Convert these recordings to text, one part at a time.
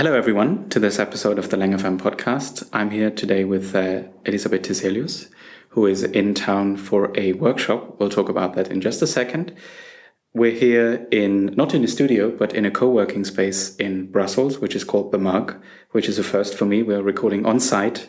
Hello, everyone, to this episode of the Lang FM podcast. I'm here today with Elisabet Tiselius, who is in town for a workshop. We'll talk about that in just a second. We're here not in a studio, but in a co-working space in Brussels, which is called The Mug, which is a first for me. We're recording on site,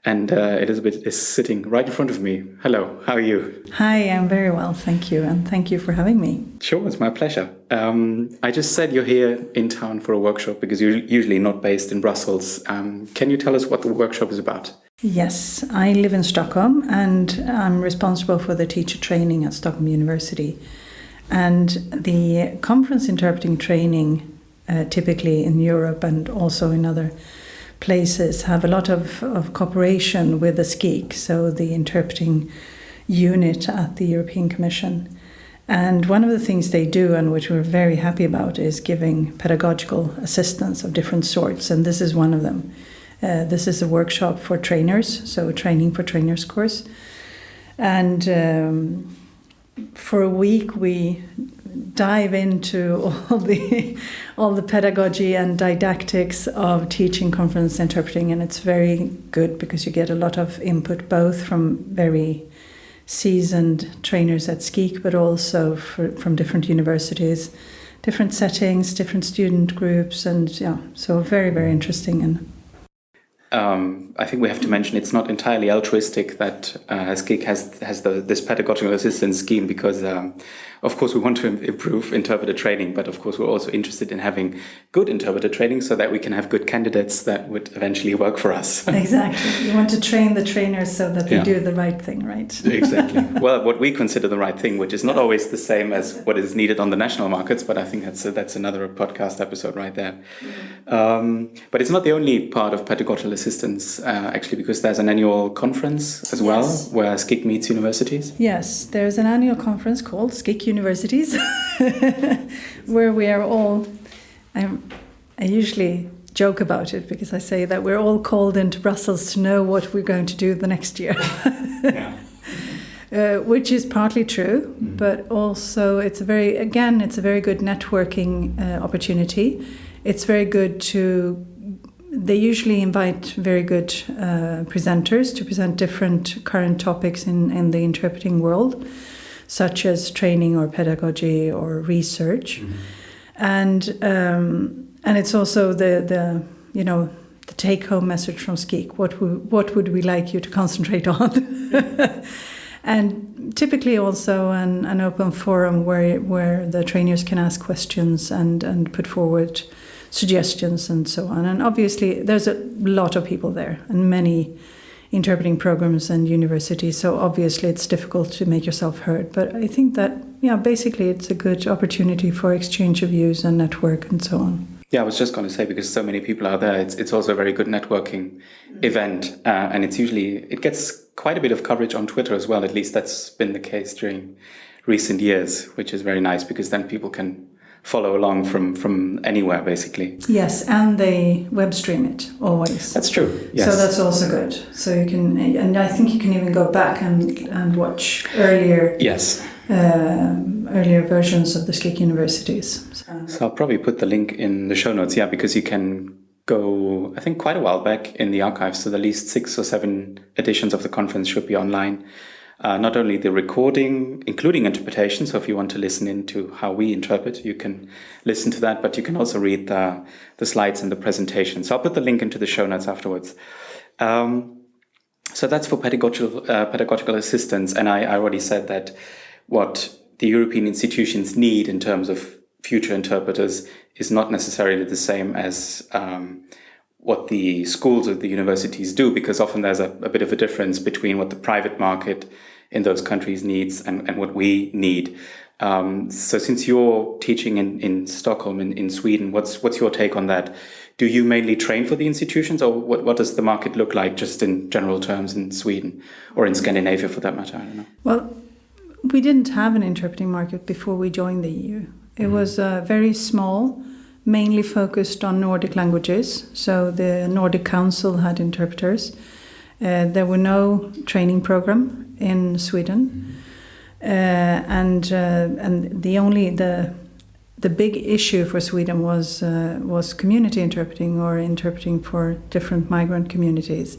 and Elisabet is sitting right in front of me. Hello, how are you? Hi, I'm very well, thank you, and thank you for having me. Sure, it's my pleasure. I just said you're here in town for a workshop because you're usually not based in Brussels. Can you tell us what the workshop is about? Yes, I live in Stockholm, and I'm responsible for the teacher training at Stockholm University. And the conference interpreting training, typically in Europe and also in other places, have a lot of cooperation with the SKIC, so the interpreting unit at the European Commission. And one of the things they do, and which we're very happy about, is giving pedagogical assistance of different sorts, and this is one of them. This is a workshop for trainers, so a training for trainers course. And for a week we dive into all the pedagogy and didactics of teaching conference interpreting, and it's very good because you get a lot of input both from very seasoned trainers at SKIC, but also from different universities, different settings, different student groups, and so very, very interesting. And I think we have to mention it's not entirely altruistic that SKIC has this pedagogical assistance scheme because, of course, we want to improve interpreter training, but of course we're also interested in having good interpreter training so that we can have good candidates that would eventually work for us. Exactly. You want to train the trainers so that they do the right thing, right? Exactly. Well, what we consider the right thing, which is not always the same as what is needed on the national markets, but I think that's another podcast episode right there. But it's not the only part of pedagogical assistance, actually, because there's an annual conference as well, where SKIC meets universities. Yes, there's an annual conference called SKIC Universities, where we are all, I usually joke about it because I say that we're all called into Brussels to know what we're going to do the next year. Which is partly true, but also it's a very good networking opportunity. It's very good they usually invite very good presenters to present different current topics in the interpreting world, such as training or pedagogy or research. And it's also the take-home message from SKIC. What would we like you to concentrate on? And typically also an open forum where the trainers can ask questions and put forward suggestions and so on. And obviously there's a lot of people there and many interpreting programs and universities, so obviously it's difficult to make yourself heard. But I think that, basically it's a good opportunity for exchange of views and network and so on. Yeah, I was just going to say, because so many people are there, it's also a very good networking event. And it gets quite a bit of coverage on Twitter as well. At least that's been the case during recent years, which is very nice because then people can follow along from anywhere, basically. Yes, and they web stream it always. That's true, yes. So that's also good. So you can, and I think you can even go back and watch earlier versions of the SKIC universities. So I'll probably put the link in the show notes, because you can go, I think, quite a while back in the archives. So at least 6 or 7 editions of the conference should be online. Not only the recording, including interpretation, so if you want to listen into how we interpret, you can listen to that, but you can also read the slides and the presentation. So I'll put the link into the show notes afterwards. So that's for pedagogical assistance, and I already said that what the European institutions need in terms of future interpreters is not necessarily the same as what the schools or the universities do, because often there's a bit of a difference between what the private market in those countries needs and what we need. So since you're teaching in Stockholm, in Sweden, what's your take on that? Do you mainly train for the institutions, or what does the market look like just in general terms in Sweden or in Scandinavia for that matter? I don't know. Well, we didn't have an interpreting market before we joined the EU. It was very small, mainly focused on Nordic languages. So the Nordic Council had interpreters. There were no training program in Sweden, and the the big issue for Sweden was community interpreting, or interpreting for different migrant communities.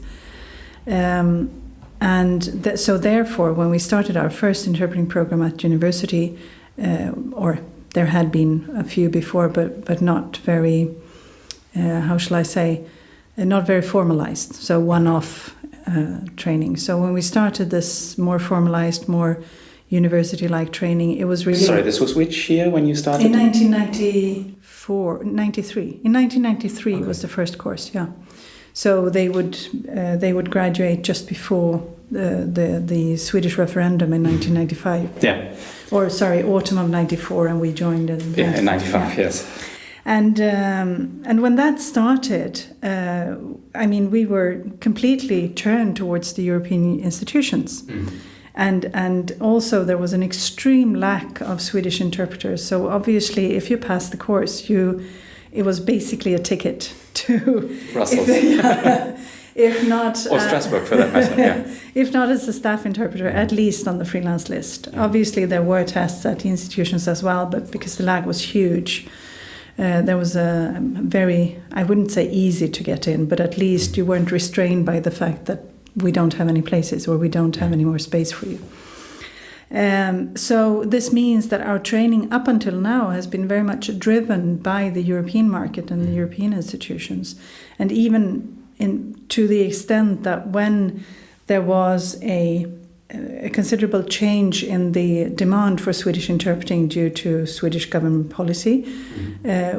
So therefore, when we started our first interpreting program at university, or there had been a few before, but not very, how shall I say, not very formalized, so one-off training. So when we started this more formalized, more university-like training, it was really... Sorry, this was which year when you started? In 1993. In 1993 okay. Was the first course, yeah. So they would graduate just before the Swedish referendum in 1995. Yeah. Or sorry, autumn of 94, and we joined in 95. In 95, yeah. Yes. And when that started, we were completely turned towards the European institutions. Mm. And also there was an extreme lack of Swedish interpreters. So obviously, if you passed the course, it was basically a ticket to Brussels. If not, or Strasbourg for that matter. Yeah. If not as a staff interpreter, at least on the freelance list. Yeah. Obviously, there were tests at the institutions as well, but because the lag was huge, there was a very, I wouldn't say easy to get in, but at least you weren't restrained by the fact that we don't have any places, or we don't have any more space for you. So this means that our training up until now has been very much driven by the European market and the European institutions. And even to the extent that when there was a considerable change in the demand for Swedish interpreting due to Swedish government policy,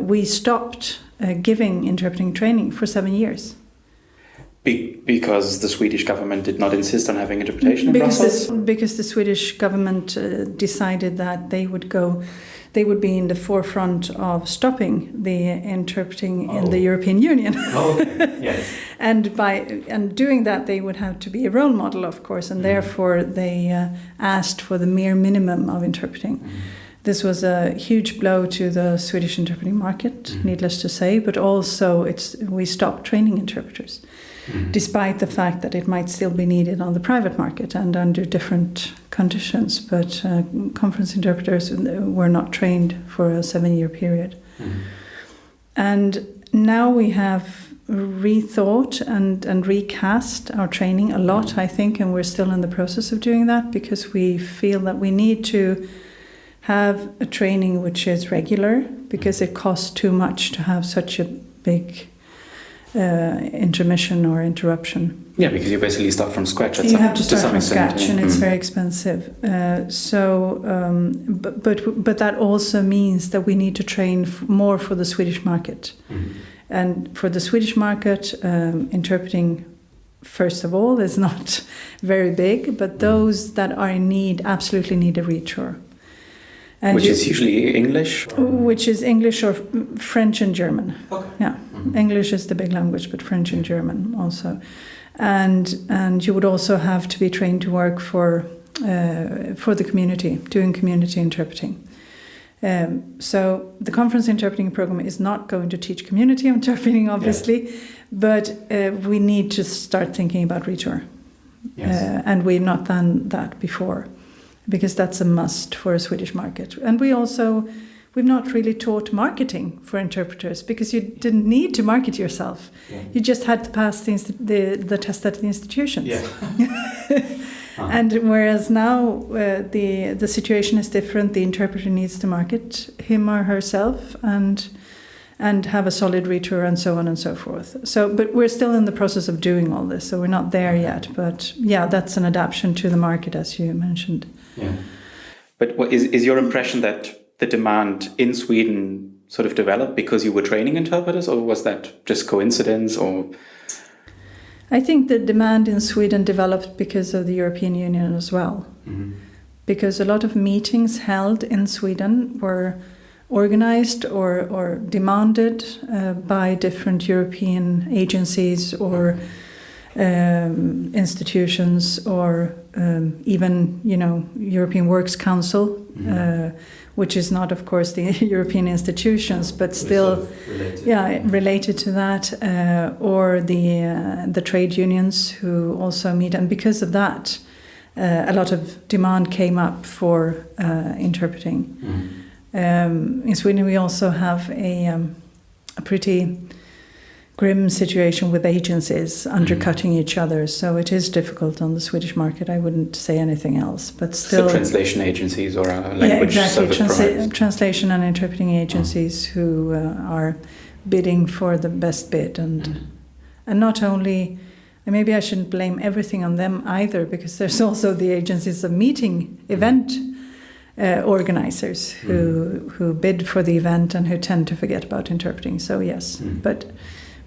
we stopped giving interpreting training for 7 years. Because the Swedish government did not insist on having interpretation in Brussels? Because the Swedish government decided that they would be in the forefront of stopping the interpreting in the European Union. Okay. Yes. And doing that, they would have to be a role model, of course, and therefore they asked for the mere minimum of interpreting. This was a huge blow to the Swedish interpreting market, needless to say, but also we stopped training interpreters. Despite the fact that it might still be needed on the private market and under different conditions, but conference interpreters were not trained for a 7-year period. And now we have rethought and recast our training a lot, I think, and we're still in the process of doing that, because we feel that we need to have a training which is regular, because it costs too much to have such a big intermission or interruption. Yeah, because you basically start from scratch. You have to start from scratch, and it's very expensive. But that also means that we need to train more for the Swedish market. And for the Swedish market, interpreting, first of all, is not very big, but those that are in need absolutely need a retour. Which is usually English? Which is English or French and German. Okay. Yeah, English is the big language, but French and German also. And you would also have to be trained to work for the community, doing community interpreting. So the conference interpreting program is not going to teach community interpreting, obviously, but we need to start thinking about retour. Yes. And we've not done that before, because that's a must for a Swedish market. And we've not really taught marketing for interpreters, because you didn't need to market yourself. Yeah. You just had to pass the test at the institutions. Yeah. And whereas now the situation is different, the interpreter needs to market him or herself and have a solid retour and so on and so forth. But we're still in the process of doing all this, so we're not there yet. But yeah, that's an adaptation to the market, as you mentioned. Yeah. But what is your impression that the demand in Sweden sort of developed because you were training interpreters, or was that just coincidence? Or I think the demand in Sweden developed because of the European Union as well. Because a lot of meetings held in Sweden were organized or demanded by different European agencies or institutions, or even, European Works Council, which is not, of course, the European institutions, but still related to that, or the trade unions who also meet. And because of that, a lot of demand came up for interpreting. In Sweden, we also have a pretty grim situation with agencies undercutting each other, so it is difficult on the Swedish market. I wouldn't say anything else, but still... So translation agencies or language service providers? Translation and interpreting agencies who are bidding for the best bid. And not only... And maybe I shouldn't blame everything on them either, because there's also the agencies of meeting event organizers who bid for the event and who tend to forget about interpreting. So yes,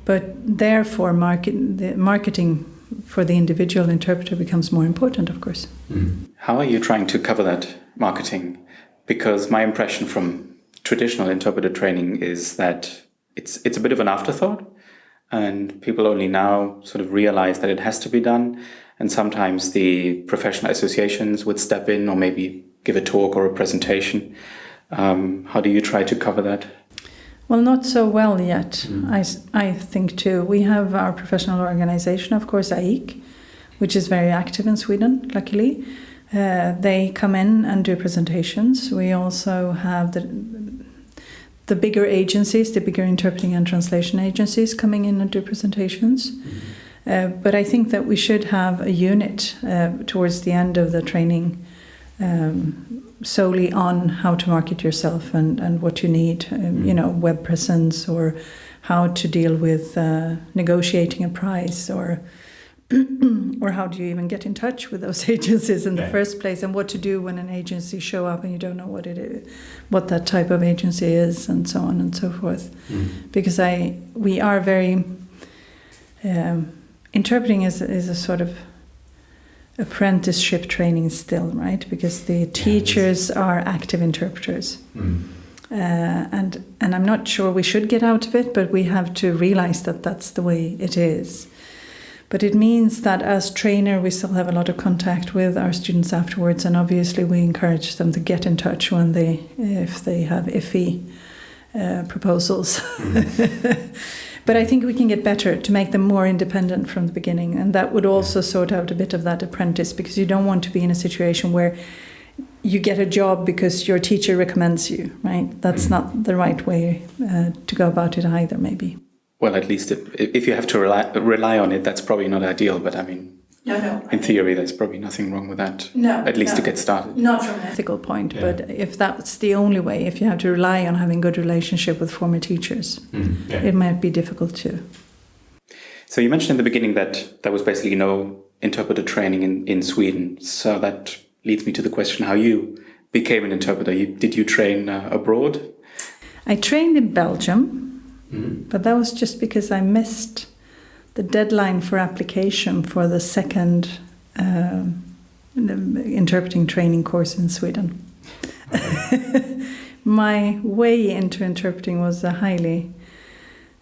but therefore the marketing for the individual interpreter becomes more important, of course. How are you trying to cover that marketing? Because my impression from traditional interpreter training is that it's a bit of an afterthought, and people only now sort of realize that it has to be done. And sometimes the professional associations would step in or maybe give a talk or a presentation. How do you try to cover that? Well, not so well yet, I think too. We have our professional organization, of course, AIK, which is very active in Sweden, luckily. They come in and do presentations. We also have the bigger agencies, the bigger interpreting and translation agencies coming in and do presentations. But I think that we should have a unit towards the end of the training solely on how to market yourself and what you need, web presence, or how to deal with negotiating a price, or how do you even get in touch with those agencies in the first place, and what to do when an agency show up and you don't know what it is, what that type of agency is, and so on and so forth. Because we are very interpreting is a sort of apprenticeship training still, right? Because the teachers are active interpreters. And I'm not sure we should get out of it, but we have to realize that that's the way it is. But it means that as trainer, we still have a lot of contact with our students afterwards, and obviously we encourage them to get in touch if they have iffy proposals. But I think we can get better to make them more independent from the beginning, and that would also sort out a bit of that apprentice, because you don't want to be in a situation where you get a job because your teacher recommends you, right? That's not the right way to go about it either, maybe. Well, at least if you have to rely on it, that's probably not ideal. But I mean, in theory, there's probably nothing wrong with that. At least to get started. Not from an ethical point, but if that's the only way, if you have to rely on having good relationship with former teachers, it might be difficult too. So you mentioned in the beginning that there was basically no interpreter training in Sweden. So that leads me to the question how you became an interpreter. Did you train abroad? I trained in Belgium. But that was just because I missed the deadline for application for the second interpreting training course in Sweden. My way into interpreting was a highly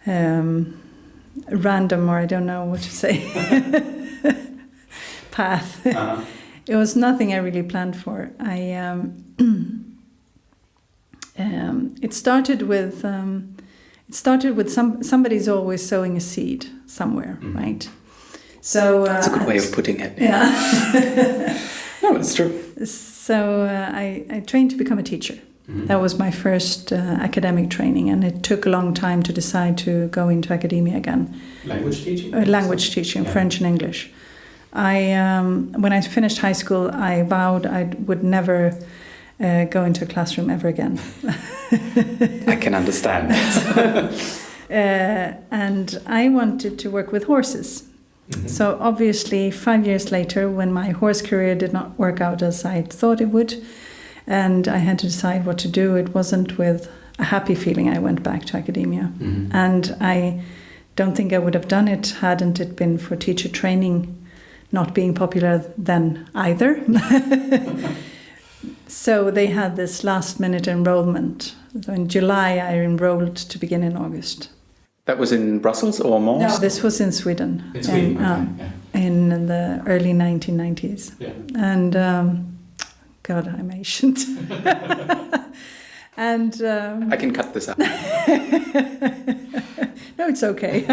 random, or I don't know what to say, path. It was nothing I really planned for. It started with somebody's always sowing a seed somewhere, right? So that's a good way of putting it. Yeah. No, it's true. So I trained to become a teacher. That was my first academic training, and it took a long time to decide to go into academia again. Language teaching? Language teaching, French and English. When I finished high school, I vowed I would never go into a classroom ever again. I can understand that. And I wanted to work with horses. So obviously 5 years later, when my horse career did not work out as I thought it would, and I had to decide what to do, it wasn't with a happy feeling I went back to academia. And I don't think I would have done it hadn't it been for teacher training not being popular then either. So they had this last-minute enrollment. So in July, I enrolled to begin in August. That was in Brussels or Mons? No, this was in Sweden. In Sweden, in the early 1990s. Yeah. And, God, I'm ancient. And I can cut this out. No, it's okay.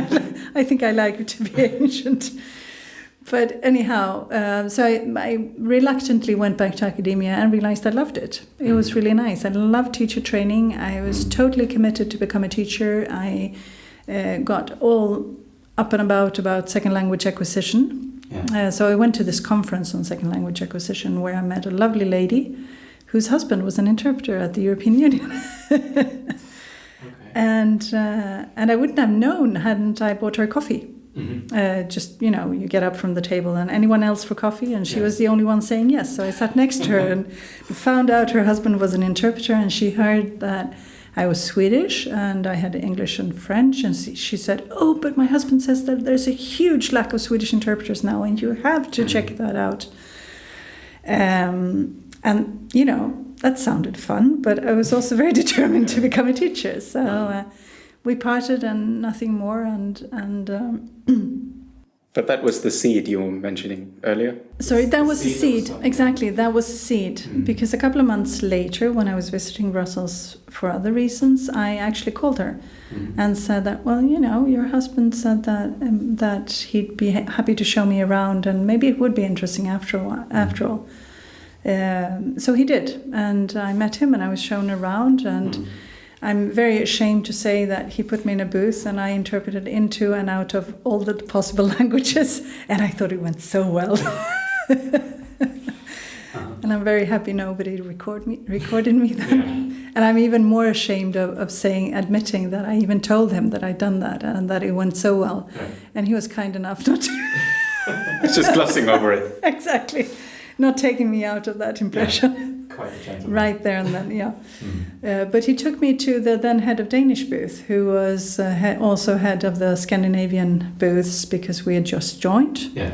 I think I like to be ancient. But anyhow, so I reluctantly went back to academia and realized I loved it. It was really nice. I loved teacher training. I was totally committed to become a teacher. I got all up and about second language acquisition. Yeah. So I went to this conference on second language acquisition where I met a lovely lady whose husband was an interpreter at the European Union. Okay. And I wouldn't have known hadn't I bought her coffee. Just, you get up from the table and anyone else for coffee? And she was the only one saying yes. So I sat next to her and found out her husband was an interpreter, and she heard that I was Swedish and I had English and French. And she said, "Oh, but my husband says that there's a huge lack of Swedish interpreters now and you have to check that out." And, that sounded fun, but I was also very determined to become a teacher. So we parted and nothing more. But that was the seed you were mentioning earlier? Sorry, that was the seed. Exactly, that was the seed. Because a couple of months later, when I was visiting Brussels for other reasons, I actually called her and said that, well, your husband said that he'd be happy to show me around and maybe it would be interesting after all. So he did, and I met him and I was shown around, and I'm very ashamed to say that he put me in a booth and I interpreted into and out of all the possible languages, and I thought it went so well. And I'm very happy nobody recorded me then. And I'm even more ashamed of admitting that I even told him that I'd done that and that it went so well. Yeah. And he was kind enough not to. It's just glossing over it. Exactly. Not taking me out of that impression. Yeah. Quite a gentleman. Right there and then, yeah. But he took me to the then head of Danish booth, who was also head of the Scandinavian booths because we had just joined. Yeah.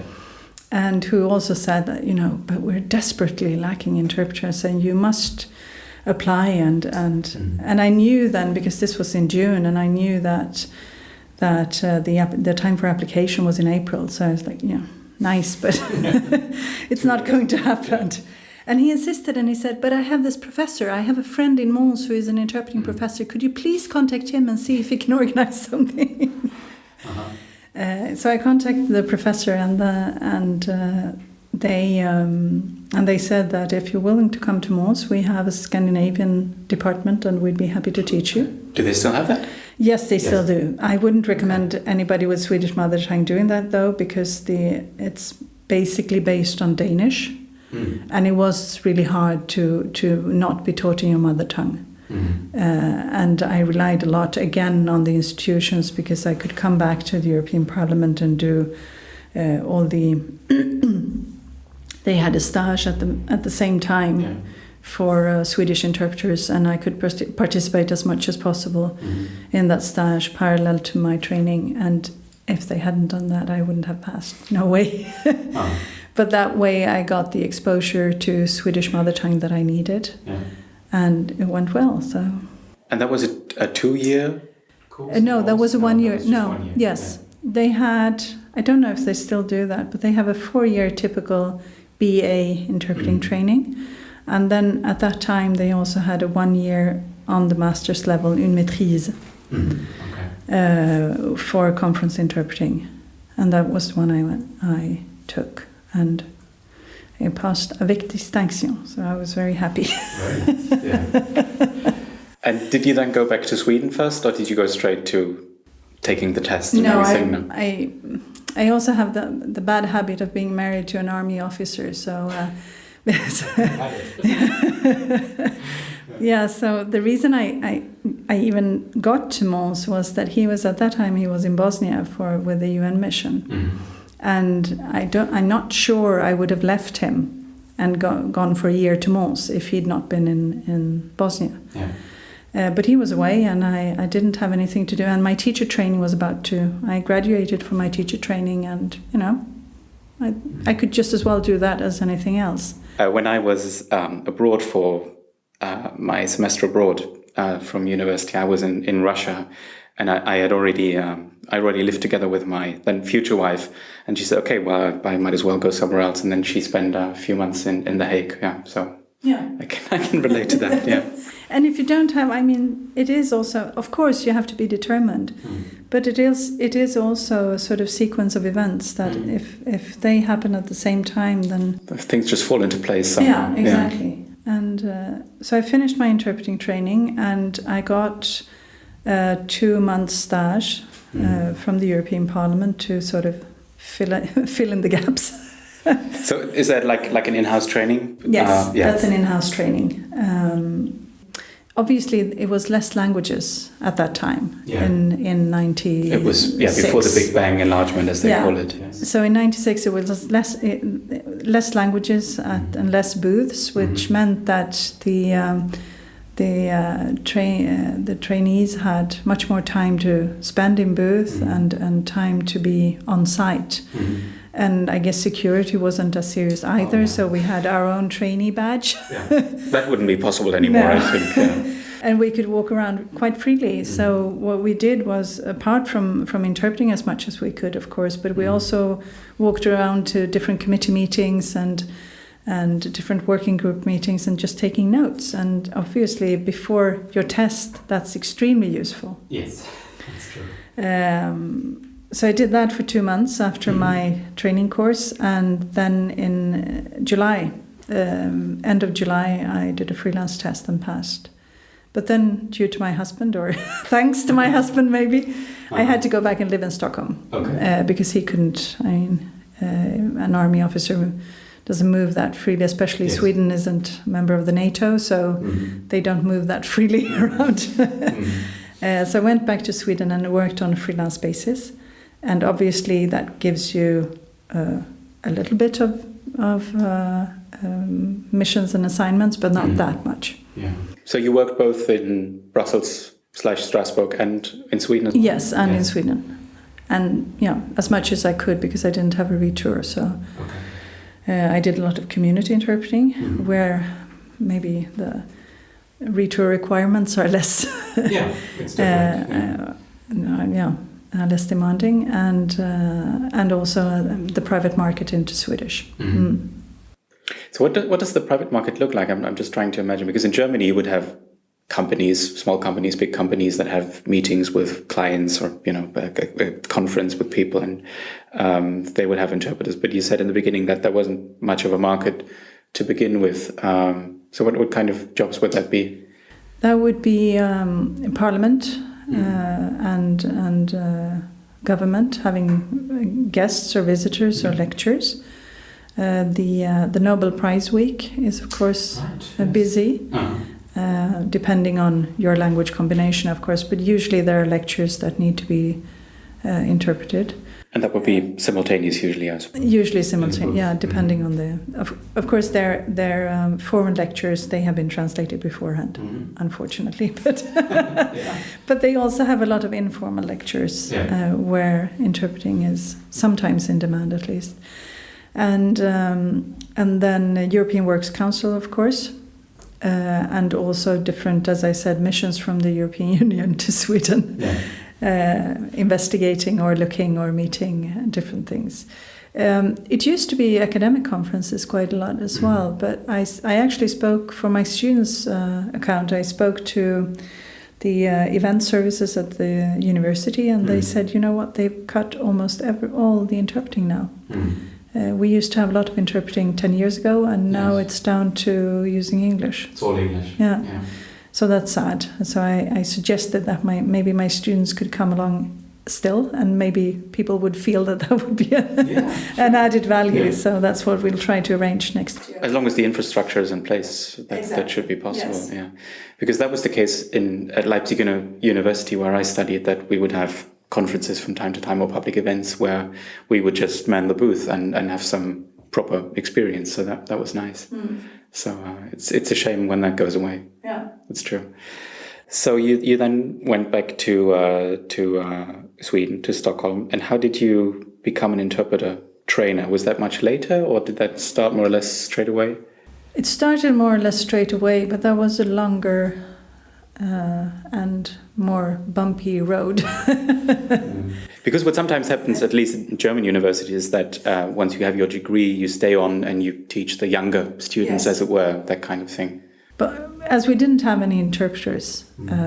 And who also said that, but we're desperately lacking interpreters and you must apply. And I knew then, because this was in June, and I knew that the time for application was in April. So I was like, nice, but it's not going to happen. And he insisted and he said, but I have this professor. I have a friend in Mons who is an interpreting professor. Could you please contact him and see if he can organize something? So I contacted the professor and they said that if you're willing to come to Mons, we have a Scandinavian department and we'd be happy to teach you. Do they still have that? Yes, they still do. I wouldn't recommend anybody with Swedish mother tongue doing that though, because it's basically based on Danish. And it was really hard to not be taught in your mother tongue. And I relied a lot again on the institutions because I could come back to the European Parliament and do all the. They had a stage at the same time for Swedish interpreters, and I could participate as much as possible in that stage parallel to my training. And if they hadn't done that, I wouldn't have passed. No way. But that way I got the exposure to Swedish mother tongue that I needed. Yeah. And it went well. So. And that was a 2-year course? No, that was a 1 year. No, 1 year. Yes. Yeah. They had, I don't know if they still do that, but they have a 4-year typical BA interpreting training. And then at that time they also had a 1 year on the master's level, une maîtrise, for conference interpreting. And that was one I took. And I passed avec distinction, so I was very happy. Right. Yeah. And did you then go back to Sweden first, or did you go straight to taking the test and everything? I also have the bad habit of being married to an army officer, so yeah. So the reason I even got to Mons was that he was at that time in Bosnia with the UN mission. And I'm not sure I would have left him and gone for a year to Mons if he'd not been in Bosnia. Yeah. But he was away and I didn't have anything to do. And my teacher training was I graduated from my teacher training and, I could just as well do that as anything else. When I was abroad for my semester abroad from university, I was in Russia. And I already lived together with my then future wife, and she said, "Okay, well, I might as well go somewhere else." And then she spent a few months in The Hague. Yeah, so Yeah. I can relate to that, yeah. And if you don't have, I mean, it is also, of course, you have to be determined, but it is also a sort of sequence of events that if they happen at the same time, then things just fall into place somehow. Yeah, exactly. Yeah. And so I finished my interpreting training, and I got 2 months stage from the European Parliament to sort of fill in the gaps. So is that like an in-house training? Yes, that's an in-house training. Obviously, it was less languages at that time. Yeah. In 96. It was before the Big Bang enlargement, as they call it. Yes. So in 96, it was less languages and less booths, which meant that the trainees had much more time to spend in booth and time to be on site. And I guess security wasn't as serious either, so we had our own trainee badge. Yeah. That wouldn't be possible anymore, I think. Yeah. And we could walk around quite freely. So what we did was, apart from interpreting as much as we could, of course, but we also walked around to different committee meetings and different working group meetings and just taking notes. And obviously, before your test, that's extremely useful. Yes, that's true. So I did that for 2 months after my training course, and then in July, end of July, I did a freelance test and passed. But then, due to my husband, or thanks to my husband maybe, I had to go back and live in Stockholm because he couldn't. I mean, an army officer doesn't move that freely, especially Sweden isn't a member of the NATO, so they don't move that freely around. So I went back to Sweden and worked on a freelance basis. And obviously that gives you a little bit of missions and assignments, but not that much. Yeah. So you worked both in Brussels/Strasbourg and in Sweden as well? Yes, and in Sweden. And as much as I could, because I didn't have a retour. So I did a lot of community interpreting, where maybe the retour requirements are less. It's different. Less demanding, and also the private market into Swedish. So what does the private market look like? I'm just trying to imagine, because in Germany you would have companies, small companies, big companies that have meetings with clients, or a conference with people, and they would have interpreters. But you said in the beginning that there wasn't much of a market to begin with. So what kind of jobs would that be? That would be in Parliament. And government, having guests or visitors or lectures. The Nobel Prize Week is, of course, busy, depending on your language combination, of course. But usually there are lectures that need to be interpreted. And that would be simultaneous usually, I suppose. Usually simultaneous, depending on the... Of course, their foreign lectures, they have been translated beforehand, unfortunately. But they also have a lot of informal lectures where interpreting is sometimes in demand, at least. And then European Works Council, of course, and also different, as I said, missions from the European Union to Sweden. Yeah. Investigating or looking or meeting different things. It used to be academic conferences quite a lot as well, but I actually spoke for my students' account. I spoke to the event services at the university, and they said, you know what, they've cut almost all the interpreting now. We used to have a lot of interpreting 10 years ago, and now it's down to using English. It's all English. Yeah. So that's sad. So I suggested that maybe my students could come along still, and maybe people would feel that would be an added value. Yeah. So that's what we'll try to arrange next year. As long as the infrastructure is in place, that should be possible. Yes. Yeah, because that was the case at Leipzig University, where I studied, that we would have conferences from time to time, or public events, where we would just man the booth and have some proper experience. So that was nice. So it's a shame when that goes away. Yeah, it's true. So you then went back to Sweden, to Stockholm, and how did you become an interpreter trainer? Was that much later, or did that start more or less straight away? It started more or less straight away, but that was a longer and more bumpy road. Because what sometimes happens, at least in German universities, is that once you have your degree, you stay on and you teach the younger students, as it were, that kind of thing. But as we didn't have any interpreters,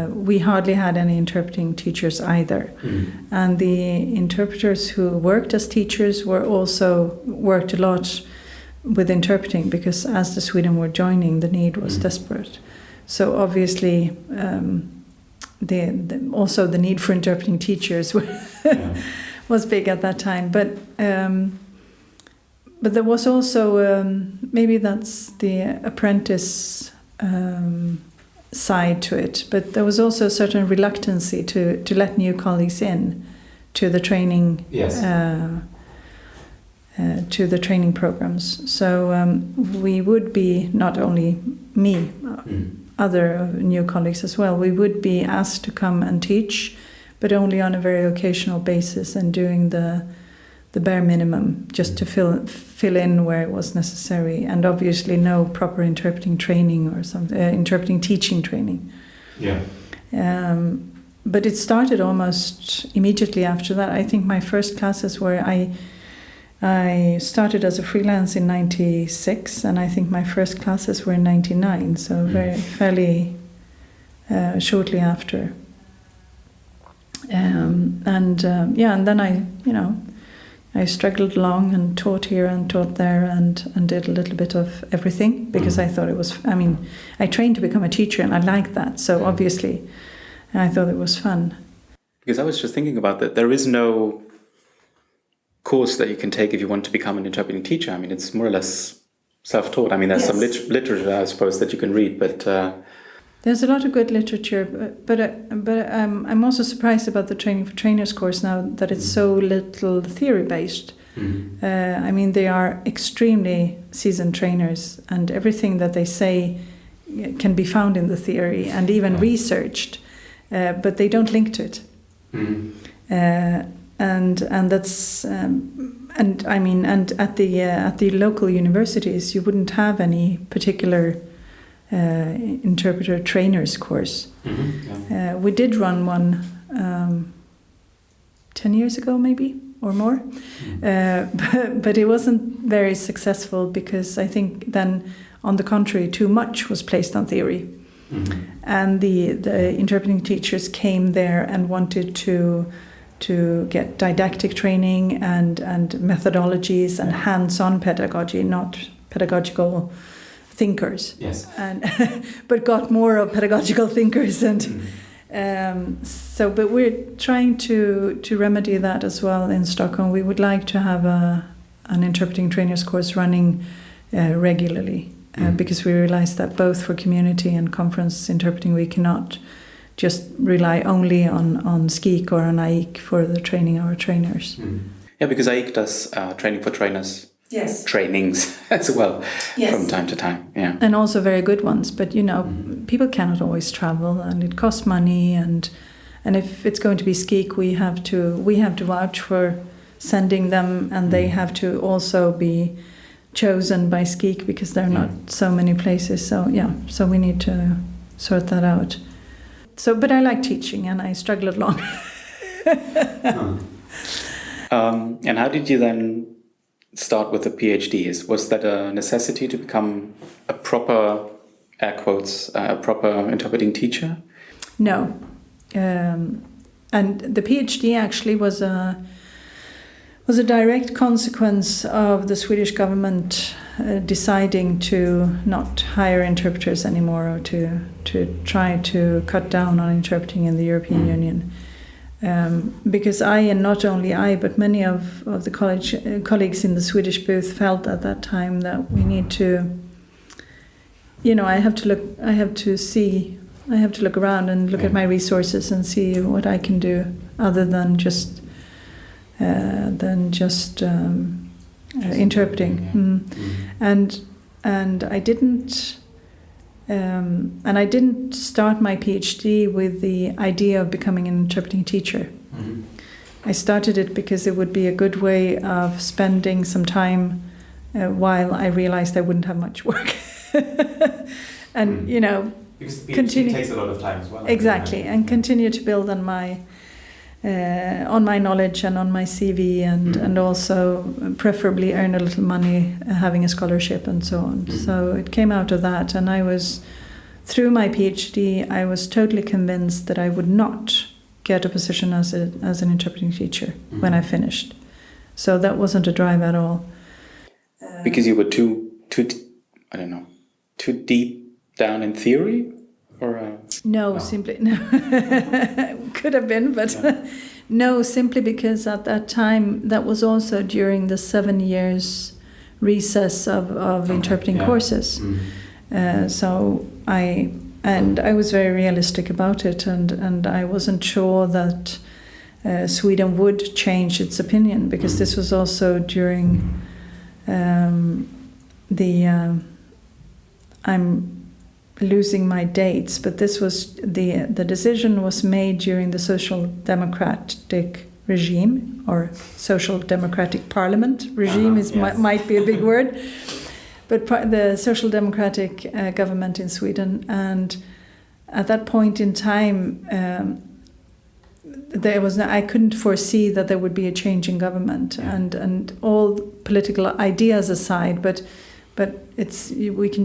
we hardly had any interpreting teachers either. And the interpreters who worked as teachers also worked a lot with interpreting, because as the Sweden were joining, the need was desperate. So obviously, also the need for interpreting teachers was big at that time. But there was also, maybe that's the apprentice side to it, but there was also a certain reluctancy to let new colleagues in to the training, to the training programs. So we would be, not only me, other new colleagues as well, we would be asked to come and teach, but only on a very occasional basis and doing the bare minimum, just to fill in where it was necessary, and obviously no proper interpreting training or something, interpreting teaching training. But it started almost immediately after that. I think my first classes were, I started as a freelance in 96, and I think my first classes were in 99, so fairly shortly after. And then I struggled along and taught here and taught there and did a little bit of everything, because I thought it was, I trained to become a teacher and I liked that, so obviously I thought it was fun. Because I was just thinking about that, there is no course that you can take if you want to become an interpreting teacher. It's more or less self-taught. There's some literature, I suppose, that you can read, but... There's a lot of good literature, but I'm also surprised about the Training for Trainers course now, that it's so little theory-based. They are extremely seasoned trainers, and everything that they say can be found in the theory and even researched, but they don't link to it. And that's and at the local universities you wouldn't have any particular interpreter trainers course. We did run one 10 years ago maybe or more, but it wasn't very successful, because I think then, on the contrary, too much was placed on theory. And the interpreting teachers came there and wanted to get didactic training and methodologies and hands-on pedagogy, not pedagogical thinkers. But got more of pedagogical thinkers, and but we're trying to remedy that as well in Stockholm. We would like to have an interpreting trainers course running regularly, because we realize that both for community and conference interpreting we cannot just rely only on SKIK or on AIK for the training of our trainers. Because AIK does training for trainers trainings as well from time to time. And also very good ones. But, people cannot always travel, and it costs money. And if it's going to be SKIK, we have to vouch for sending them, and they have to also be chosen by SKIK, because there are not so many places. So we need to sort that out. So, but I like teaching, and I struggled along. And how did you then start with the PhD? Was that a necessity to become a proper, air quotes, a proper interpreting teacher? No. And the PhD actually was a direct consequence of the Swedish government deciding to not hire interpreters anymore, or to try to cut down on interpreting in the European Union. Because and not only I, but many of the colleagues in the Swedish booth felt at that time that we need to, I have to look around and look at my resources and see what I can do other than just interpreting. And I didn't start my PhD with the idea of becoming an interpreting teacher. I started it because it would be a good way of spending some time while I realized I wouldn't have much work. And Because the PhD takes a lot of time as well. Exactly, and continue to build on my knowledge and on my CV, and also preferably earn a little money having a scholarship and so on. So it came out of that, and through my PhD, I was totally convinced that I would not get a position as an interpreting teacher when I finished. So that wasn't a drive at all. Because you were too deep down in theory, or no. Simply no. Could have been, but no, simply because at that time, that was also during the 7 years recess of interpreting courses. So I was very realistic about it, and I wasn't sure that Sweden would change its opinion, because this was also during I'm losing my dates, but this was the decision was made during the Social Democratic regime, or Social Democratic Parliament. Regime might be a big word, but the Social Democratic government in Sweden. And at that point in time, I couldn't foresee that there would be a change in government, and all political ideas aside, but we can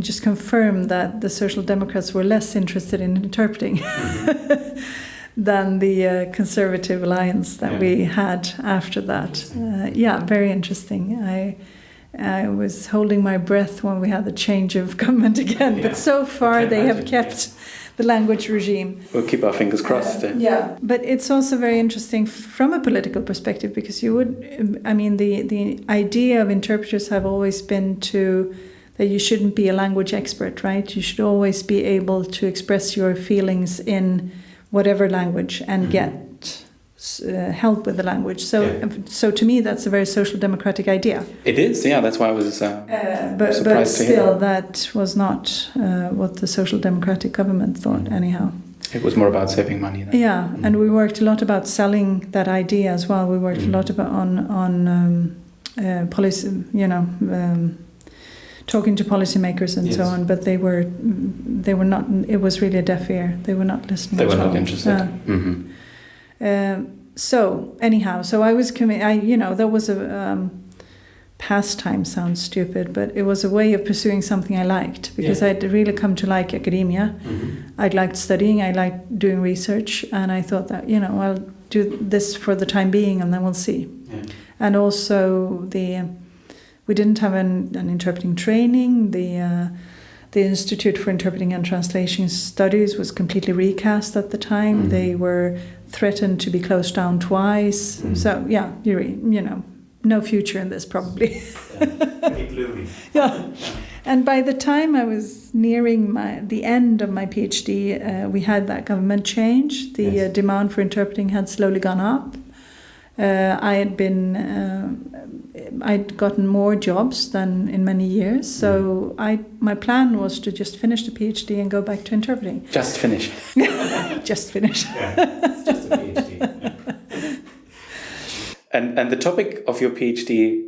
just confirm that the Social Democrats were less interested in interpreting than the Conservative Alliance that we had after that. Very interesting. I was holding my breath when we had the change of government again, but so far they have kept the language regime. We'll keep our fingers crossed. But it's also very interesting from a political perspective, because the idea of interpreters have always been that you shouldn't be a language expert, right? You should always be able to express your feelings in whatever language and get help with the language. So to me, that's a very social democratic idea. It is, that's why I was surprised but to hear. Still, that was not what the social democratic government thought, anyhow. It was more about saving money then. And we worked a lot about selling that idea as well. We worked a lot about on policy, talking to policymakers and so on, but they were not. It was really a deaf ear. They were not listening. They were not interested. So anyhow, I was that was a pastime. Sounds stupid, but it was a way of pursuing something I liked, because I'd really come to like academia. I'd liked studying. I liked doing research, and I thought that I'll do this for the time being, and then we'll see. And also we didn't have an interpreting training. The Institute for Interpreting and Translation Studies was completely recast at the time. They were threatened to be closed down twice. So no future in this probably. Pretty gloomy. And by the time I was nearing the end of my PhD, we had that government change. The demand for interpreting had slowly gone up. I'd gotten more jobs than in many years, so my plan was to just finish the PhD and go back to interpreting. Just finish. Just finish. It's just a PhD. And the topic of your PhD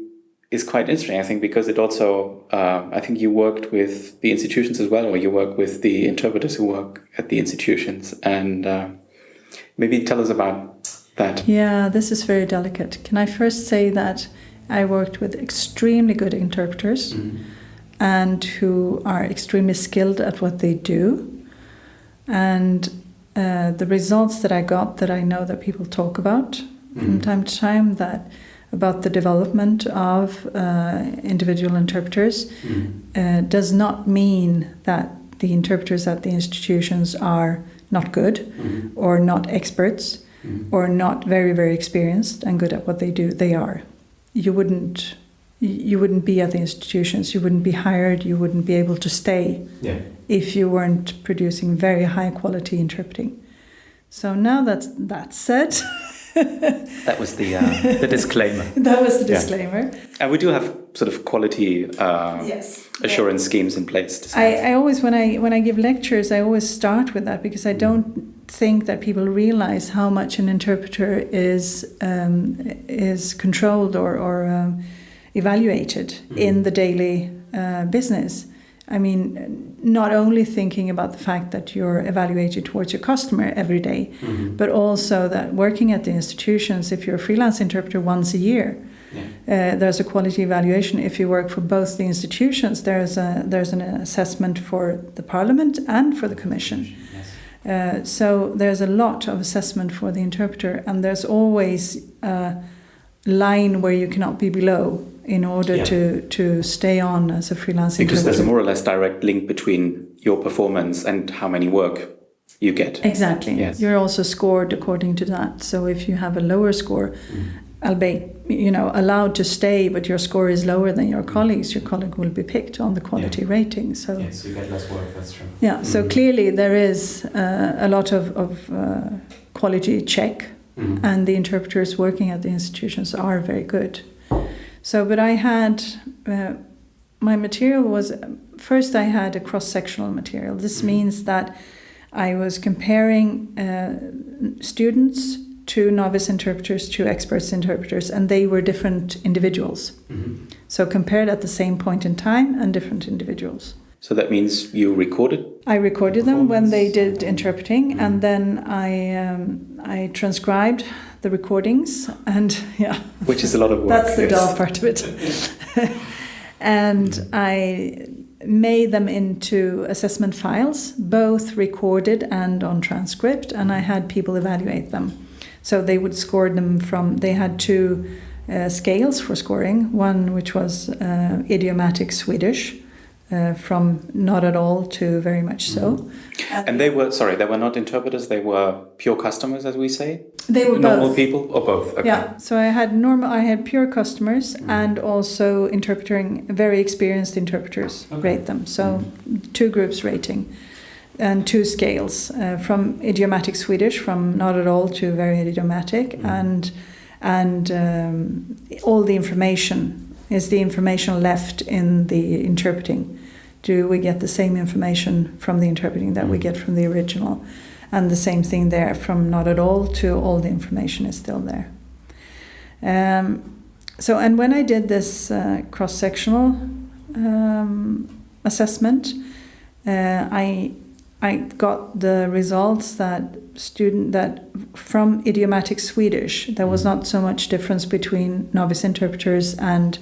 is quite interesting, I think, because it also, I think you worked with the institutions as well, or you work with the interpreters who work at the institutions, and maybe tell us about that. Yeah, this is very delicate. Can I first say that I worked with extremely good interpreters and who are extremely skilled at what they do. And the results that I got, that I know that people talk about from time to time, that about the development of individual interpreters does not mean that the interpreters at the institutions are not good or not experts or not very, very experienced and good at what they do. They are. You wouldn't be at the institutions, you wouldn't be hired, you wouldn't be able to stay if you weren't producing very high quality interpreting. So now that's said. That was the disclaimer. That was the disclaimer. And we do have sort of quality assurance schemes in place. I always, when I give lectures, I always start with that, because I don't think that people realize how much an interpreter is controlled or evaluated in the daily business. I mean, not only thinking about the fact that you're evaluated towards your customer every day, but also that working at the institutions, if you're a freelance interpreter once a year, there's a quality evaluation. If you work for both the institutions, there's an assessment for the Parliament and for the Commission. So there's a lot of assessment for the interpreter, and there's always a line where you cannot be below in order to stay on as a freelance interpreter. Because there's a more or less direct link between your performance and how many work you get. Exactly. Yes. You're also scored according to that. So if you have a lower score, albeit allowed to stay, but your score is lower than your colleagues, your colleague will be picked on the quality rating. So yes, you get less work. That's true. Yeah. So clearly there is a lot of quality check, and the interpreters working at the institutions are very good. So, but I had my material was first I had a cross-sectional material. This means that I was comparing students to novice interpreters, to experts interpreters, and they were different individuals. So compared at the same point in time and different individuals. So that means you recorded? I recorded them when they did interpreting, and then I transcribed the recordings, and which is a lot of work. That's the dull part of it. And I made them into assessment files, both recorded and on transcript, and I had people evaluate them. So they would score them they had two scales for scoring, one which was idiomatic Swedish, from not at all to very much so. And they were not interpreters, they were pure customers, as we say? They were normal both. People or both? Okay. Yeah, so I had pure customers and also very experienced interpreters rate them. So 2 groups rating and 2 scales, from idiomatic Swedish, from not at all to very idiomatic, and all the information. Is the information left in the interpreting? Do we get the same information from the interpreting that we get from the original? And the same thing there, from not at all to all the information is still there. And when I did this cross-sectional assessment, I got the results that from idiomatic Swedish, there was not so much difference between novice interpreters and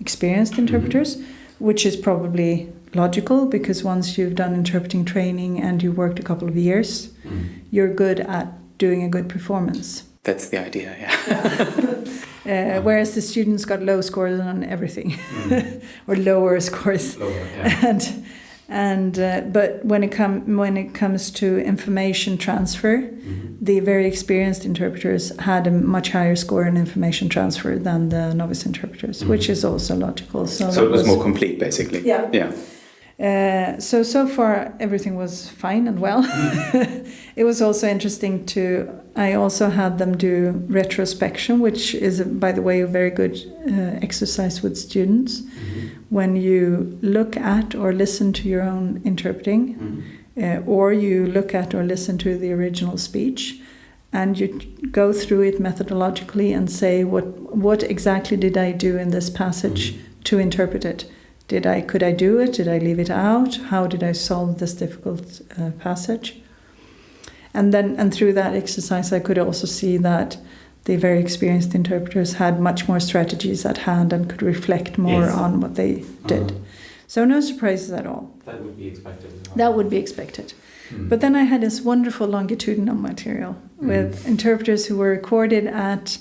experienced interpreters, which is probably logical, because once you've done interpreting training and you worked a couple of years, you're good at doing a good performance. That's the idea, yeah. Whereas the students got low scores on everything, or lower scores. Lower, yeah. But when it comes to information transfer, the very experienced interpreters had a much higher score in information transfer than the novice interpreters, which is also logical. So it was more complete, basically. Yeah. So far everything was fine and well. It was also interesting I also had them do retrospection, which is, by the way, a very good exercise with students. When you look at or listen to your own interpreting, or you look at or listen to the original speech, and you go through it methodologically and say, what exactly did I do in this passage to interpret it? Could I do it? Did I leave it out? How did I solve this difficult passage? And through that exercise, I could also see that the very experienced interpreters had much more strategies at hand and could reflect more on what they did. So no surprises at all. That would be expected. That would be expected. But then I had this wonderful longitudinal material with interpreters who were recorded at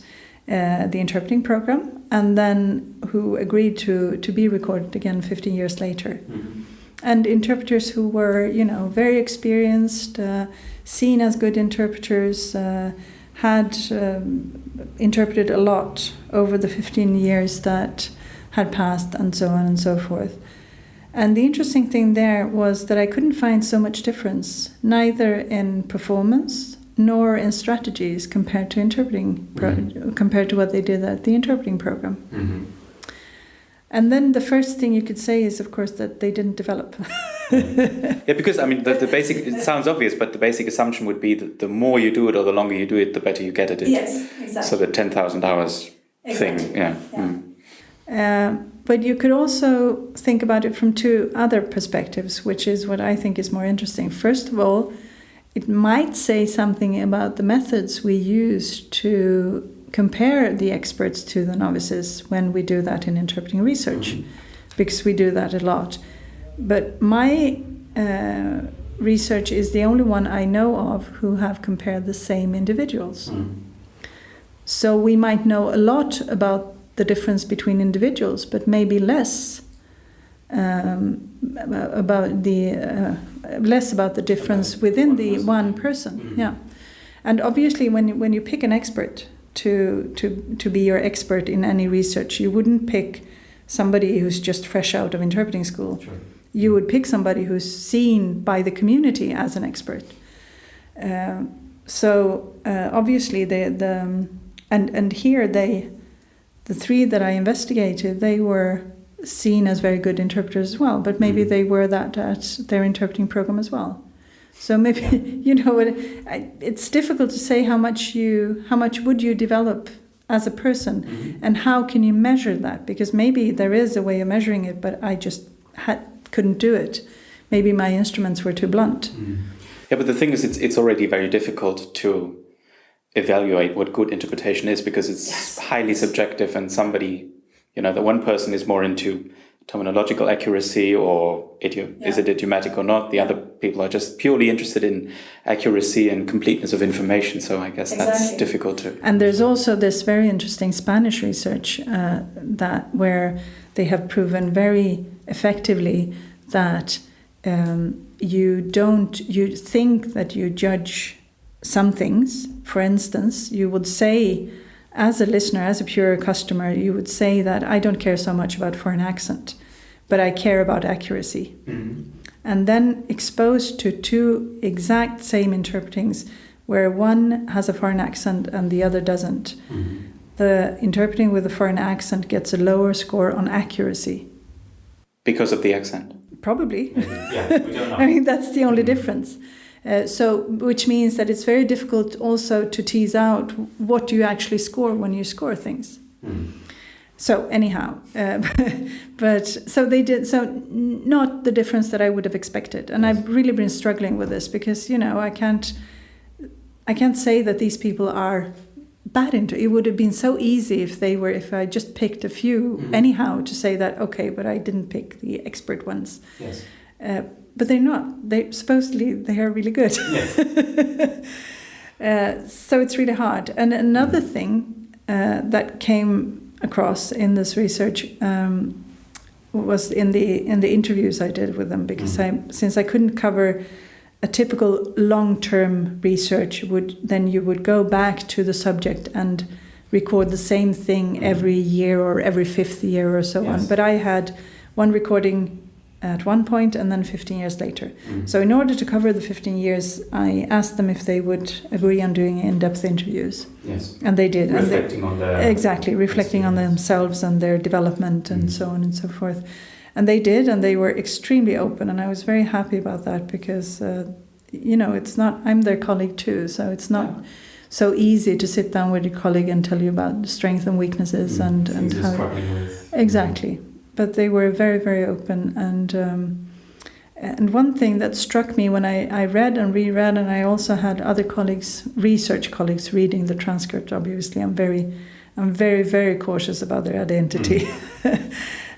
the interpreting program, and then who agreed to be recorded again 15 years later. And interpreters who were, very experienced, seen as good interpreters, had interpreted a lot over the 15 years that had passed, and so on and so forth. And the interesting thing there was that I couldn't find so much difference, neither in performance nor in strategies compared to interpreting, compared to what they did at the interpreting program. And then the first thing you could say is, of course, that they didn't develop. Yeah, because the basic, it sounds obvious, but the basic assumption would be that the more you do it or the longer you do it, the better you get at it. Yes, exactly. So the 10,000 hours thing, yeah. But you could also think about it from two other perspectives, which is what I think is more interesting. First of all, it might say something about the methods we use to compare the experts to the novices when we do that in interpreting research, because we do that a lot. But my research is the only one I know of who have compared the same individuals. So we might know a lot about the difference between individuals, but maybe less about the difference within the one person. Yeah, and obviously, when you pick an expert to be your expert in any research, you wouldn't pick somebody who's just fresh out of interpreting school. Sure. You would pick somebody who's seen by the community as an expert. So obviously, the three that I investigated, they were seen as very good interpreters as well, but maybe they were that at their interpreting program as well. So maybe, it's difficult to say how much would you develop as a person, and how can you measure that? Because maybe there is a way of measuring it, but I just couldn't do it. Maybe my instruments were too blunt. Yeah, but the thing is, it's already very difficult to evaluate what good interpretation is, because it's highly subjective, and somebody, the one person is more into terminological accuracy or is it idiomatic or not. The other people are just purely interested in accuracy and completeness of information. So I guess that's difficult to. And there's also this very interesting Spanish research where they have proven very effectively that you think that you judge some things. For instance, you would say, as a listener, as a pure customer, you would say that I don't care so much about foreign accent, but I care about accuracy. And then exposed to two exact same interpretings where one has a foreign accent and the other doesn't, the interpreting with a foreign accent gets a lower score on accuracy. Because of the accent? Probably. Yeah, we don't know. I mean, that's the only difference. Which means that it's very difficult also to tease out what you actually score when you score things. So anyhow, they did. So not the difference that I would have expected, and I've really been struggling with this because I can't say that these people are bad into it. It would have been so easy if I just picked a few anyhow to say that okay, but I didn't pick the expert ones. Yes. But they're not. They are really good. Yes. So it's really hard. And another thing that came across in this research was in the interviews I did with them, because since I couldn't cover a typical long-term research, you would go back to the subject and record the same thing every year or every fifth year or so on. But I had one recording at one point and then 15 years later. So in order to cover the 15 years, I asked them if they would agree on doing in-depth interviews. Yes. And they did. Reflecting on themselves and their development and so on and so forth. And they did, and they were extremely open, and I was very happy about that because, it's not, I'm their colleague too, so it's not so easy to sit down with your colleague and tell you about strengths and weaknesses and how. Struggling with. Exactly. But they were very, very open, and one thing that struck me when I read and reread, and I also had other research colleagues reading the transcript. Obviously, I'm very, very cautious about their identity.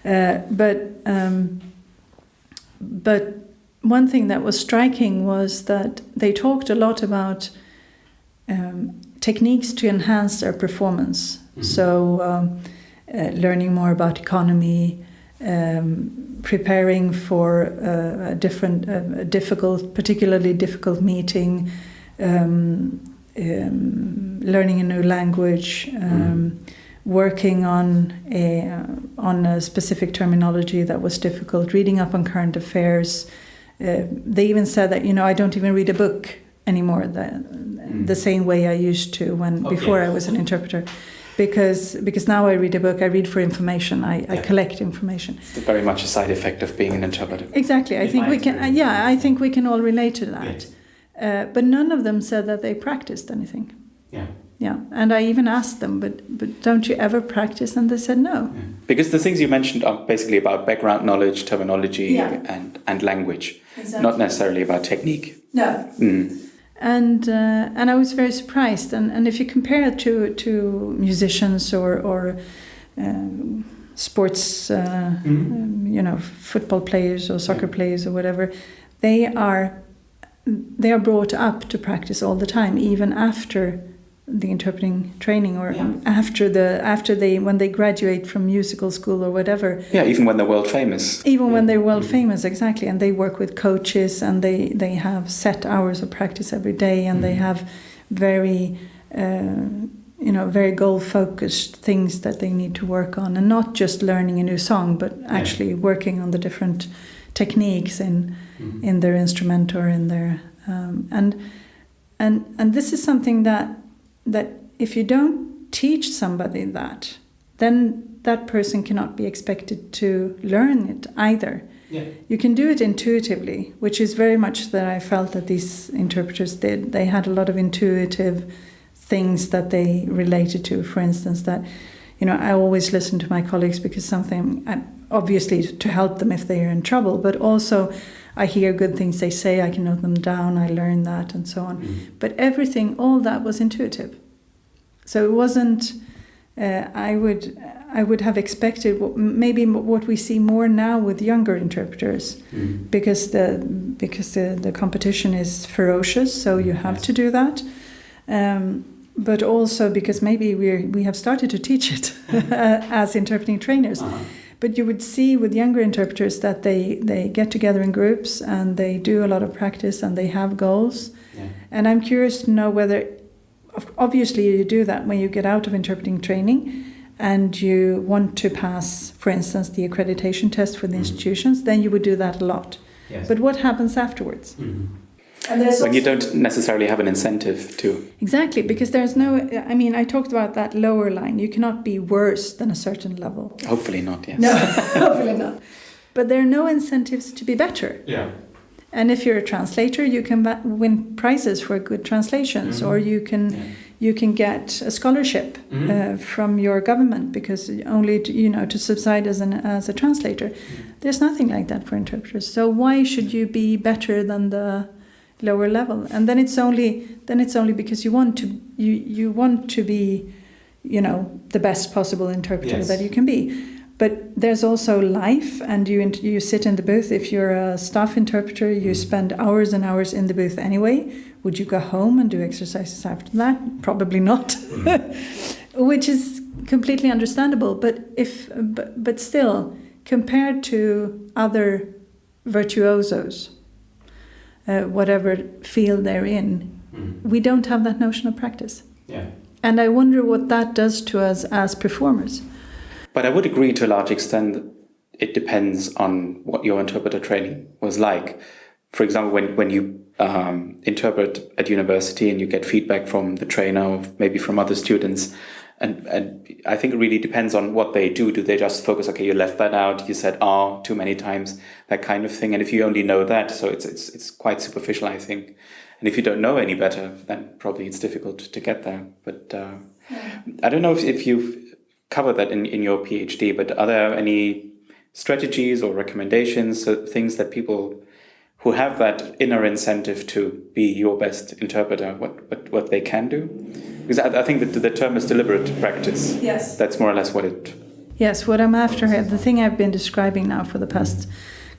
But one thing that was striking was that they talked a lot about techniques to enhance their performance. So learning more about economy. Preparing for a particularly difficult meeting, learning a new language, working on a specific terminology that was difficult, reading up on current affairs. They even said that I don't even read a book anymore the same way I used to before I was an interpreter. Because now I read a book, I read for information, I collect information. It's very much a side effect of being an interpreter. Exactly, I think we can. I think we can all relate to that. Yes. But none of them said that they practiced anything. Yeah. Yeah, and I even asked them, but don't you ever practice? And they said no. Yeah. Because the things you mentioned are basically about background knowledge, terminology, Yeah. and language, Exactly. not necessarily about technique. No. Mm. And I was very surprised. And if you compare it to musicians or sports, football players or soccer players or whatever, they are brought up to practice all the time, even after the interpreting training or after when they graduate from musical school or whatever. Yeah, even when they're world famous. Even when they're world famous, exactly. And they work with coaches, and they have set hours of practice every day, and they have very very goal-focused things that they need to work on, and not just learning a new song, but actually working on the different techniques in their instrument or in their and this is something that if you don't teach somebody that, then that person cannot be expected to learn it either. Yeah. You can do it intuitively, which is very much that I felt that these interpreters did. They had a lot of intuitive things that they related to. For instance, that I always listen to my colleagues because something, obviously to help them if they are in trouble, but also I hear good things they say, I can note them down, I learn that and so on. But everything, all that was intuitive. So it wasn't, I would have expected maybe what we see more now with younger interpreters, because the competition is ferocious, so you have to do that. But also because maybe we have started to teach it as interpreting trainers. But you would see with younger interpreters that they get together in groups and they do a lot of practice and they have goals. Yeah. And I'm curious to know whether, obviously you do that when you get out of interpreting training and you want to pass, for instance, the accreditation test for the institutions, then you would do that a lot. Yes. But what happens afterwards? And when you don't necessarily have an incentive to. Exactly, because there's I talked about that lower line. You cannot be worse than a certain level. Hopefully not, yes. No, hopefully not. But there are no incentives to be better. Yeah. And if you're a translator, you can win prizes for good translations, or you can get a scholarship from your government because only to subside as a translator. There's nothing like that for interpreters. So why should you be better than the lower level? And then it's only because you want to be the best possible interpreter that you can be. But there's also life, and you sit in the booth. If you're a staff interpreter, you spend hours and hours in the booth anyway. Would you go home and do exercises after that? Probably not. Which is completely understandable. But still, compared to other virtuosos, whatever field they're in, we don't have that notion of practice. Yeah. And I wonder what that does to us as performers. But I would agree to a large extent that it depends on what your interpreter training was like. For example, when you interpret at university and you get feedback from the trainer or maybe from other students, and I think it really depends on what they do. Do they just focus, okay, you left that out, you said too many times, that kind of thing. And if you only know that, so it's quite superficial, I think. And if you don't know any better, then probably it's difficult to get there. But I don't know if you've covered that in your PhD, but are there any strategies or recommendations, things that people who have that inner incentive to be your best interpreter, what they can do? Because I think that the term is deliberate practice. Yes. That's more or less what it... Yes, what I'm after here, the thing I've been describing now for the past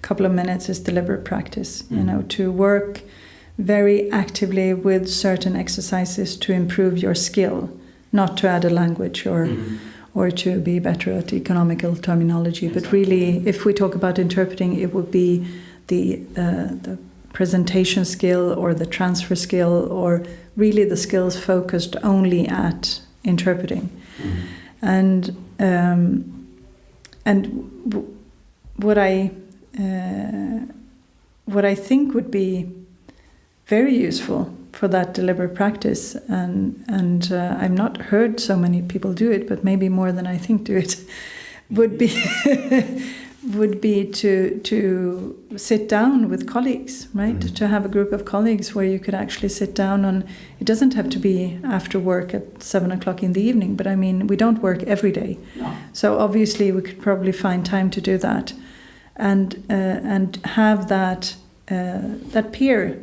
couple of minutes is deliberate practice. To work very actively with certain exercises to improve your skill, not to add a language or to be better at economical terminology. Exactly. But really, if we talk about interpreting, it would be the presentation skill or the transfer skill, or really the skills focused only at interpreting. And what I think would be very useful for that deliberate practice, and I've not heard so many people do it, but maybe more than I think do it, would would be to sit down with colleagues, right? To have a group of colleagues where you could actually sit down on. It doesn't have to be after work at 7:00 in the evening, but I mean, we don't work every day, so obviously we could probably find time to do that, and have that peer,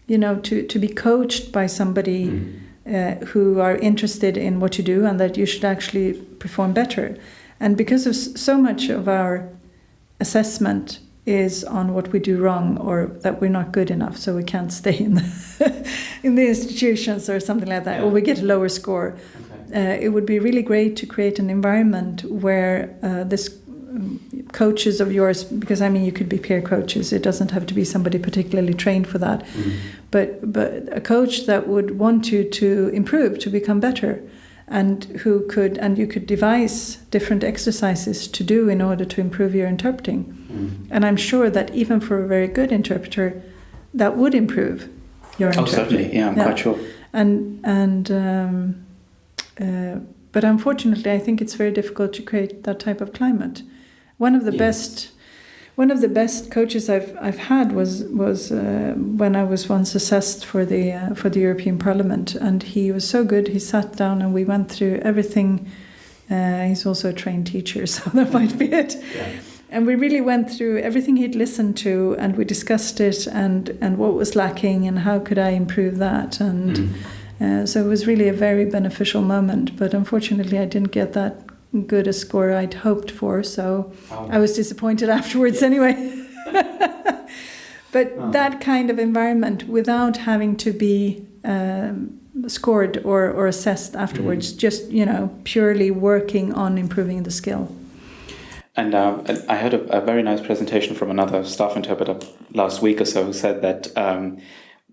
to be coached by somebody who are interested in what you do and that you should actually perform better. And because of so much of our assessment is on what we do wrong or that we're not good enough, so we can't stay in the institutions or something like that, or we get a lower score. Okay. It would be really great to create an environment where this coaches of yours, because I mean you could be peer coaches, it doesn't have to be somebody particularly trained for that, but a coach that would want you to improve, to become better, and you could devise different exercises to do in order to improve your interpreting. And I'm sure that even for a very good interpreter, that would improve your interpreting. Oh, certainly, yeah, I'm quite sure. But unfortunately, I think it's very difficult to create that type of climate. One of the best coaches I've had was when I was once assessed for the European Parliament, and he was so good. He sat down and we went through everything. He's also a trained teacher, so that might be it. Yeah. And we really went through everything he'd listened to, and we discussed it and what was lacking and how could I improve that. And so it was really a very beneficial moment. But unfortunately, I didn't get that good a score I'd hoped for, so I was disappointed afterwards anyway. But that kind of environment, without having to be scored or assessed afterwards, just purely working on improving the skill. And I heard a very nice presentation from another staff interpreter last week or so, who said that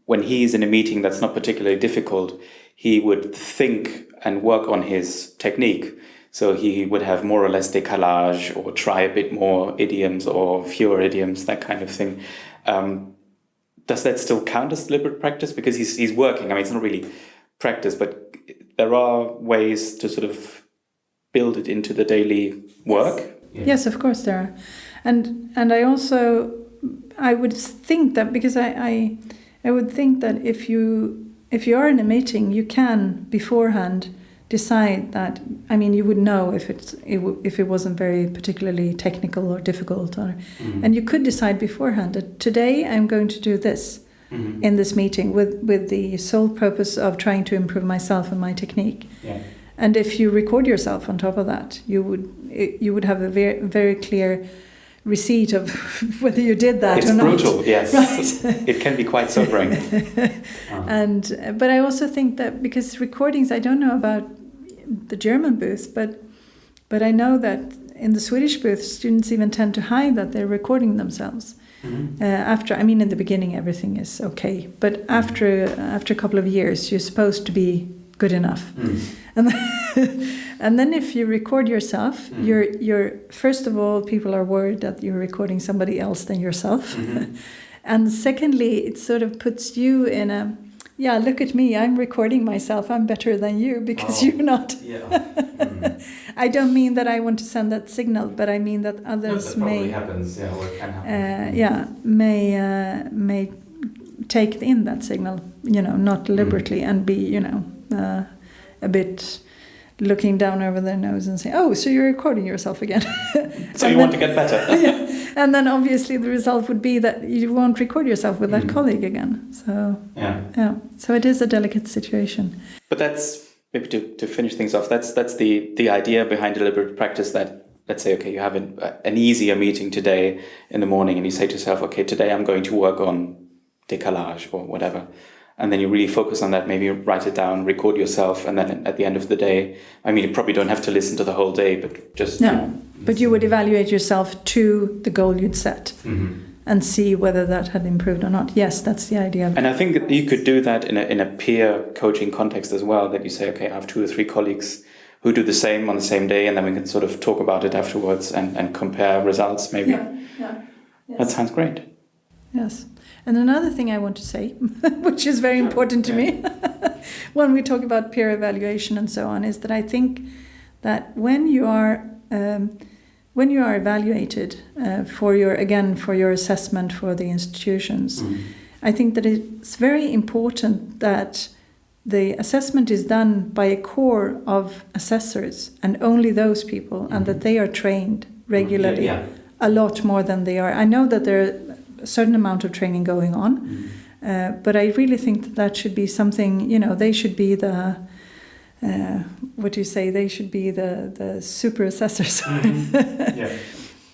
when he's in a meeting that's not particularly difficult, he would think and work on his technique. So he would have more or less décalage, or try a bit more idioms or fewer idioms, that kind of thing. Does that still count as deliberate practice? Because he's working. I mean, it's not really practice, but there are ways to sort of build it into the daily work. Yes, of course there are. And I would think that, because I would think that if you are in a meeting, you can beforehand decide that, I mean, you would know if it wasn't very particularly technical or difficult, and you could decide beforehand that today I'm going to do this in this meeting with the sole purpose of trying to improve myself and my technique. Yeah. And if you record yourself on top of that, you would have a very, very clear receipt of whether you did that or not. It's brutal, yes. Right? It can be quite sobering. But I also think that, because recordings, I don't know about the German booth, but I know that in the Swedish booth, students even tend to hide that they're recording themselves. In the beginning everything is okay, but after a couple of years, you're supposed to be good enough. And then if you record yourself, you're first of all, people are worried that you're recording somebody else than yourself. And secondly, it sort of puts you in a, look at me, I'm recording myself, I'm better than you, because you're not. I don't mean that I want to send that signal, but I mean that others probably happens, or it can happen. May take in that signal, not deliberately, and be, a bit looking down over their nose and say, "Oh, so you're recording yourself again." So you want to get better. And then obviously the result would be that you won't record yourself with that colleague again. So so it is a delicate situation. But that's, maybe to finish things off, that's the idea behind deliberate practice. That, let's say, okay, you have an easier meeting today in the morning, and you say to yourself, okay, today I'm going to work on décalage or whatever. And then you really focus on that, maybe write it down, record yourself, and then at the end of the day, I mean, you probably don't have to listen to the whole day, but just... No, but you would evaluate yourself to the goal you'd set and see whether that had improved or not. Yes, that's the idea. And I think you could do that in a peer coaching context as well, that you say, okay, I have 2 or 3 colleagues who do the same on the same day, and then we can sort of talk about it afterwards and compare results, maybe. Yes. That sounds great. Yes. And another thing I want to say, which is very important to me, when we talk about peer evaluation and so on, is that I think that when when you are evaluated for your assessment for the institutions, I think that it's very important that the assessment is done by a core of assessors and only those people, and that they are trained regularly, a lot more than they are. I know that there are a certain amount of training going on, but I really think that should be something, they should be the, they should be the super assessors.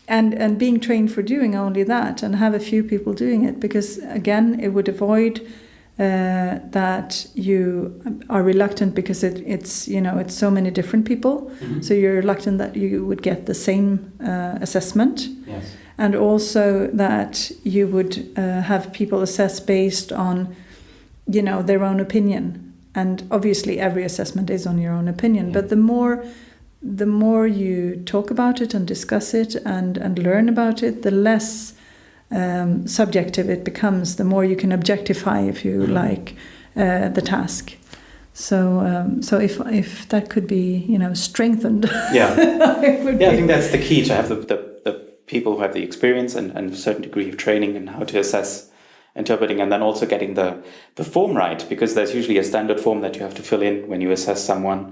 And being trained for doing only that, and have a few people doing it, because again, it would avoid that you are reluctant because it's so many different people. So you're reluctant that you would get the same assessment. Yes. And also that you would have people assess based on their own opinion. And obviously every assessment is on your own opinion, but the more you talk about it and discuss it and learn about it, the less subjective it becomes, the more you can objectify, if you like, the task. So if that could be strengthened, I think that's the key, to have the people who have the experience and a certain degree of training in how to assess interpreting, and then also getting the form right, because there's usually a standard form that you have to fill in when you assess someone.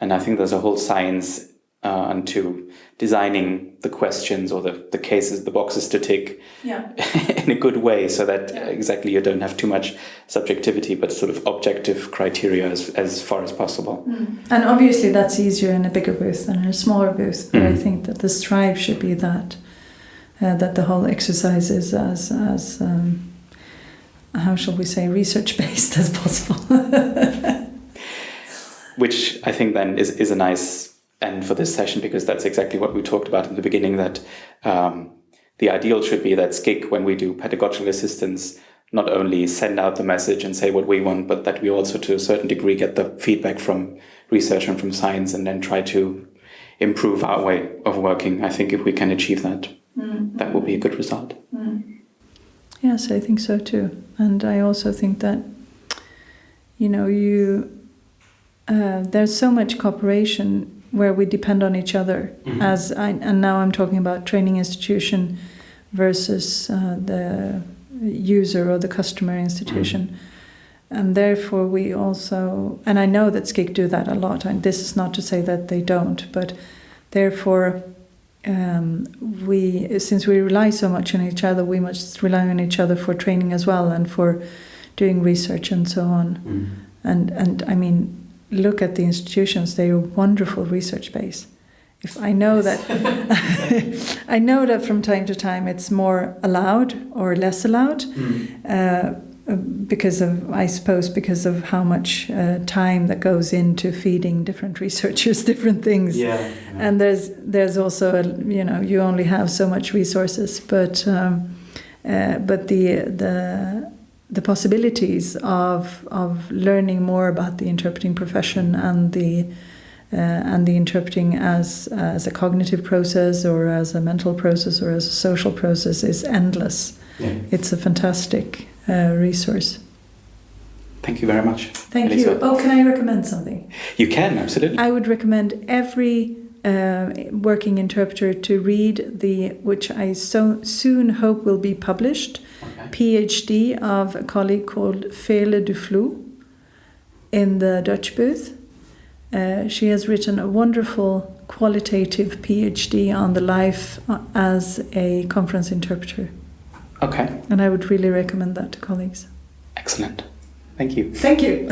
And I think there's a whole science into designing the questions or the cases, the boxes to tick in a good way, so that exactly you don't have too much subjectivity, but sort of objective criteria as far as possible. And obviously that's easier in a bigger booth than in a smaller booth, but I think that the strive should be that the whole exercise is as how shall we say, research-based as possible. Which I think then is a nice end for this session, because that's exactly what we talked about in the beginning, that the ideal should be that SCIC, when we do pedagogical assistance, not only send out the message and say what we want, but that we also to a certain degree get the feedback from research and from science, and then try to improve our way of working. I think if we can achieve that, that will be a good result. Yes, I think so too. And I also think that, there's so much cooperation where we depend on each other. And now I'm talking about training institution versus the user or the customer institution. And therefore we also, and I know that SCIC do that a lot, and this is not to say that they don't, but therefore since we rely so much on each other, we must rely on each other for training as well, and for doing research and so on. And I mean, look at the institutions, they are a wonderful research base. If I know that I know that from time to time it's more allowed or less allowed, because of how much time that goes into feeding different researchers different things. And there's also you only have so much resources, but the possibilities of learning more about the interpreting profession and the interpreting as a cognitive process, or as a mental process, or as a social process is endless. It's a fantastic resource. Thank you very much. Thank you. Oh, can I recommend something? You can, absolutely. I would recommend every working interpreter to read which I so soon hope will be published, PhD of a colleague called Fele du Flou in the Dutch booth. She has written a wonderful qualitative PhD on the life as a conference interpreter. Okay. And I would really recommend that to colleagues. Excellent. Thank you. Thank you.